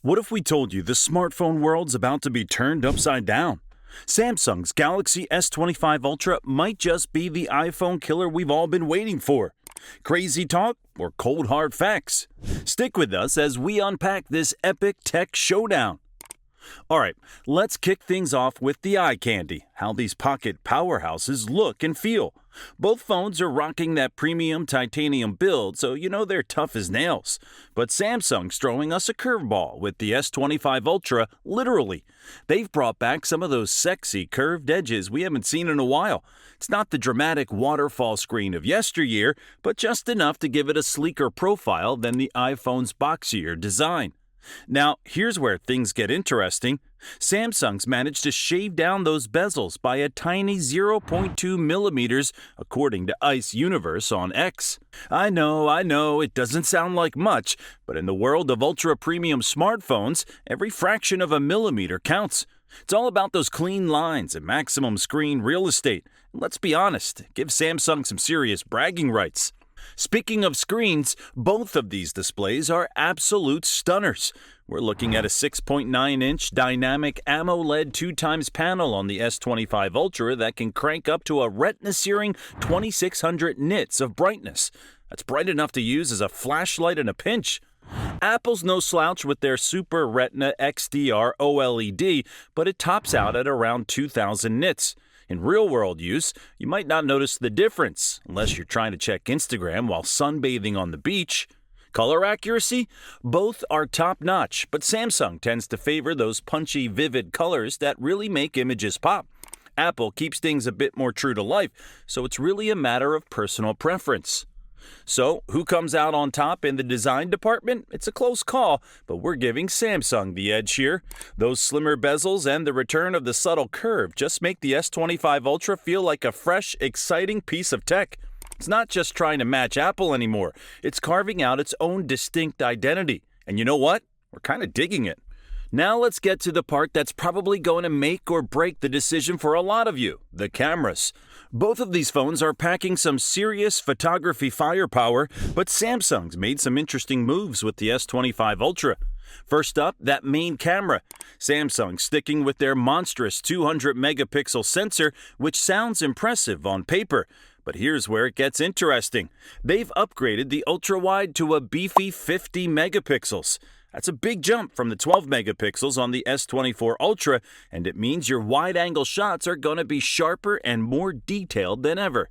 What if we told you the smartphone world's about to be turned upside down? Samsung's Galaxy S25 Ultra might just be the iPhone killer we've all been waiting for. Crazy talk or cold hard facts? Stick with us as we unpack this epic tech showdown. Alright, let's kick things off with the eye candy, how these pocket powerhouses look and feel. Both phones are rocking that premium titanium build, so you know they're tough as nails. But Samsung's throwing us a curveball with the S25 Ultra, literally. They've brought back some of those sexy curved edges we haven't seen in a while. It's not the dramatic waterfall screen of yesteryear, but just enough to give it a sleeker profile than the iPhone's boxier design. Now, here's where things get interesting. Samsung's managed to shave down those bezels by a tiny 0.2 millimeters, according to Ice Universe on X. I know, it doesn't sound like much, but in the world of ultra-premium smartphones, every fraction of a millimeter counts. It's all about those clean lines and maximum screen real estate. Let's be honest, give Samsung some serious bragging rights. Speaking of screens, both of these displays are absolute stunners. We're looking at a 6.9-inch dynamic AMOLED 2x panel on the S25 Ultra that can crank up to a retina-searing 2600 nits of brightness. That's bright enough to use as a flashlight in a pinch. Apple's no slouch with their Super Retina XDR OLED, but it tops out at around 2000 nits. In real-world use, you might not notice the difference, unless you're trying to check Instagram while sunbathing on the beach. Color accuracy? Both are top-notch, but Samsung tends to favor those punchy, vivid colors that really make images pop. Apple keeps things a bit more true to life, so it's really a matter of personal preference. So, who comes out on top in the design department? It's a close call, but we're giving Samsung the edge here. Those slimmer bezels and the return of the subtle curve just make the S25 Ultra feel like a fresh, exciting piece of tech. It's not just trying to match Apple anymore. It's carving out its own distinct identity. And you know what? We're kind of digging it. Now let's get to the part that's probably going to make or break the decision for a lot of you, the cameras. Both of these phones are packing some serious photography firepower, but Samsung's made some interesting moves with the S25 Ultra. First up, that main camera. Samsung sticking with their monstrous 200-megapixel sensor, which sounds impressive on paper. But here's where it gets interesting. They've upgraded the ultra-wide to a beefy 50 megapixels. That's a big jump from the 12 megapixels on the S24 Ultra, and it means your wide-angle shots are going to be sharper and more detailed than ever.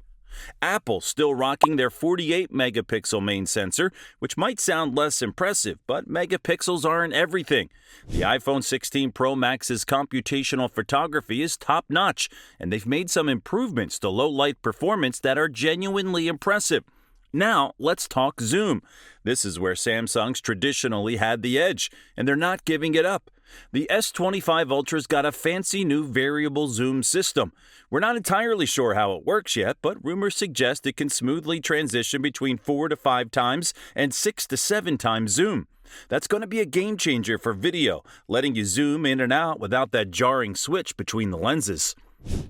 Apple's still rocking their 48 megapixel main sensor, which might sound less impressive, but megapixels aren't everything. The iPhone 16 Pro Max's computational photography is top-notch, and they've made some improvements to low-light performance that are genuinely impressive. Now, let's talk zoom. This is where Samsung's traditionally had the edge, and they're not giving it up. The S25 Ultra's got a fancy new variable zoom system. We're not entirely sure how it works yet, but rumors suggest it can smoothly transition between 4 to 5 times and 6 to 7 times zoom. That's going to be a game changer for video, letting you zoom in and out without that jarring switch between the lenses.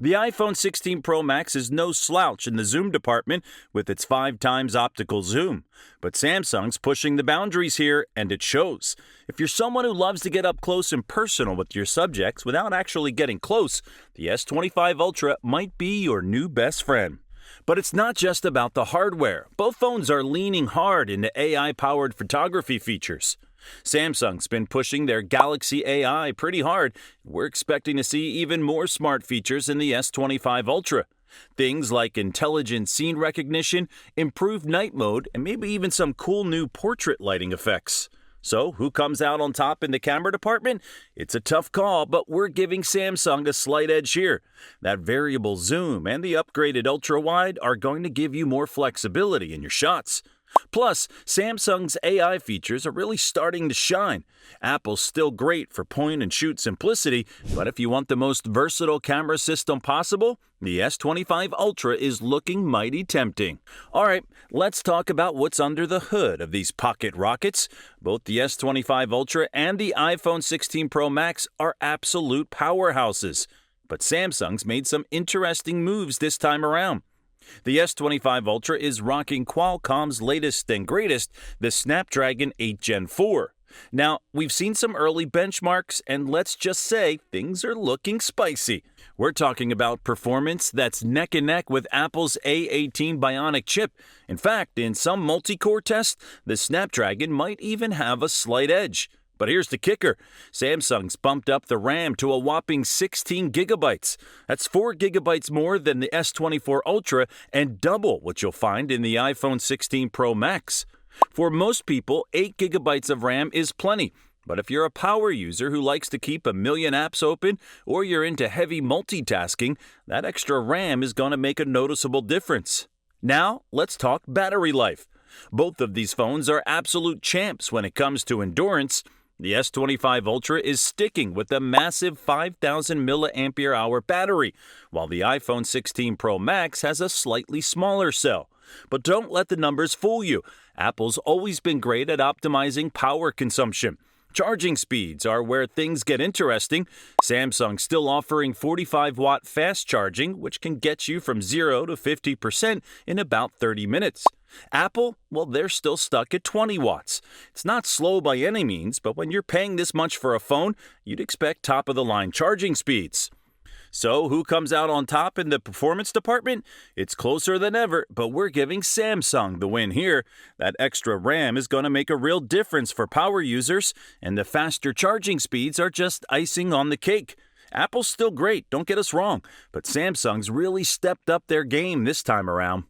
The iPhone 16 Pro Max is no slouch in the zoom department with its 5 times optical zoom. But Samsung's pushing the boundaries here, and it shows. If you're someone who loves to get up close and personal with your subjects without actually getting close, the S25 Ultra might be your new best friend. But it's not just about the hardware. Both phones are leaning hard into AI-powered photography features. Samsung's been pushing their Galaxy AI pretty hard. We're expecting to see even more smart features in the S25 Ultra. Things like intelligent scene recognition, improved night mode, and maybe even some cool new portrait lighting effects. So, who comes out on top in the camera department? It's a tough call, but we're giving Samsung a slight edge here. That variable zoom and the upgraded ultra-wide are going to give you more flexibility in your shots. Plus, Samsung's AI features are really starting to shine. Apple's still great for point-and-shoot simplicity, but if you want the most versatile camera system possible, the S25 Ultra is looking mighty tempting. Alright, let's talk about what's under the hood of these pocket rockets. Both the S25 Ultra and the iPhone 16 Pro Max are absolute powerhouses. But Samsung's made some interesting moves this time around. The S25 Ultra is rocking Qualcomm's latest and greatest, the Snapdragon 8 Gen 4. Now, we've seen some early benchmarks, and let's just say things are looking spicy. We're talking about performance that's neck and neck with Apple's A18 Bionic chip. In fact, in some multi-core tests, the Snapdragon might even have a slight edge. But here's the kicker. Samsung's bumped up the RAM to a whopping 16 gigabytes. That's 4 gigabytes more than the S24 Ultra and double what you'll find in the iPhone 16 Pro Max. For most people, 8 gigabytes of RAM is plenty. But if you're a power user who likes to keep a million apps open, or you're into heavy multitasking, that extra RAM is going to make a noticeable difference. Now, let's talk battery life. Both of these phones are absolute champs when it comes to endurance. The S25 Ultra is sticking with a massive 5,000 mAh battery, while the iPhone 16 Pro Max has a slightly smaller cell. But don't let the numbers fool you. Apple's always been great at optimizing power consumption. Charging speeds are where things get interesting. Samsung's still offering 45-watt fast charging, which can get you from 0 to 50% in about 30 minutes. Apple, well, they're still stuck at 20 watts. It's not slow by any means, but when you're paying this much for a phone, you'd expect top-of-the-line charging speeds. So, who comes out on top in the performance department? It's closer than ever, but we're giving Samsung the win here. That extra RAM is going to make a real difference for power users, and the faster charging speeds are just icing on the cake. Apple's still great, don't get us wrong, but Samsung's really stepped up their game this time around.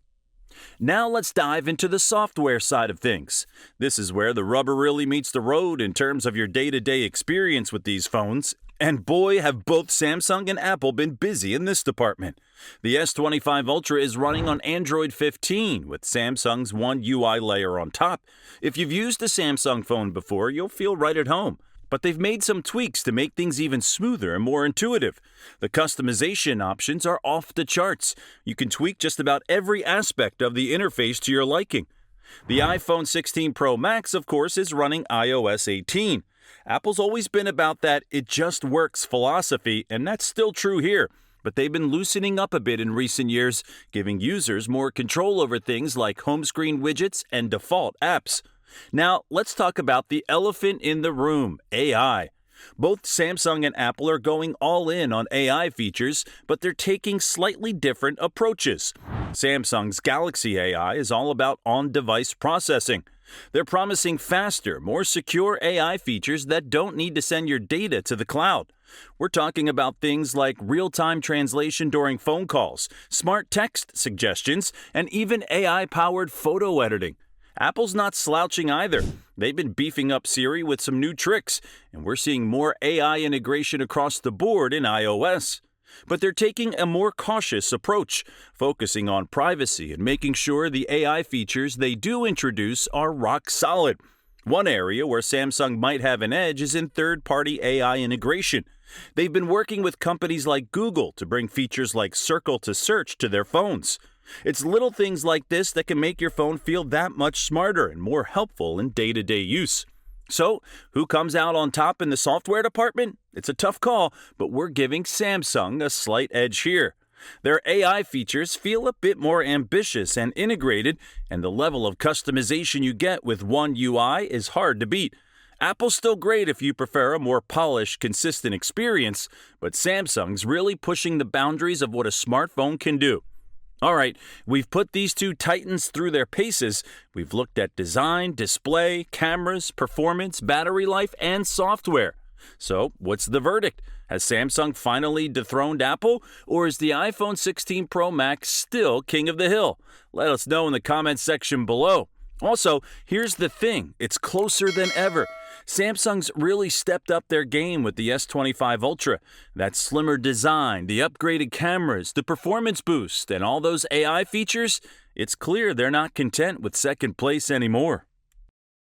Now let's dive into the software side of things. This is where the rubber really meets the road in terms of your day-to-day experience with these phones. And boy, have both Samsung and Apple been busy in this department. The S25 Ultra is running on Android 15 with Samsung's One UI layer on top. If you've used a Samsung phone before, you'll feel right at home. But they've made some tweaks to make things even smoother and more intuitive. The customization options are off the charts. You can tweak just about every aspect of the interface to your liking. The iPhone 16 Pro Max, of course, is running iOS 18. Apple's always been about that it just works philosophy, and that's still true here. But they've been loosening up a bit in recent years, giving users more control over things like home screen widgets and default apps. Now, let's talk about the elephant in the room, AI. Both Samsung and Apple are going all in on AI features, but they're taking slightly different approaches. Samsung's Galaxy AI is all about on-device processing. They're promising faster, more secure AI features that don't need to send your data to the cloud. We're talking about things like real-time translation during phone calls, smart text suggestions, and even AI-powered photo editing. Apple's not slouching either. They've been beefing up Siri with some new tricks, and we're seeing more AI integration across the board in iOS. But they're taking a more cautious approach, focusing on privacy and making sure the AI features they do introduce are rock solid. One area where Samsung might have an edge is in third-party AI integration. They've been working with companies like Google to bring features like Circle to Search to their phones. It's little things like this that can make your phone feel that much smarter and more helpful in day-to-day use. So, who comes out on top in the software department? It's a tough call, but we're giving Samsung a slight edge here. Their AI features feel a bit more ambitious and integrated, and the level of customization you get with One UI is hard to beat. Apple's still great if you prefer a more polished, consistent experience, but Samsung's really pushing the boundaries of what a smartphone can do. All right, we've put these two titans through their paces. We've looked at design, display, cameras, performance, battery life, and software. So, what's the verdict? Has Samsung finally dethroned Apple, or is the iPhone 16 Pro Max still king of the hill? Let us know in the comments section below. Also, here's the thing, it's closer than ever. Samsung's really stepped up their game with the S25 Ultra. That slimmer design, the upgraded cameras, the performance boost, and all those AI features, it's clear they're not content with second place anymore.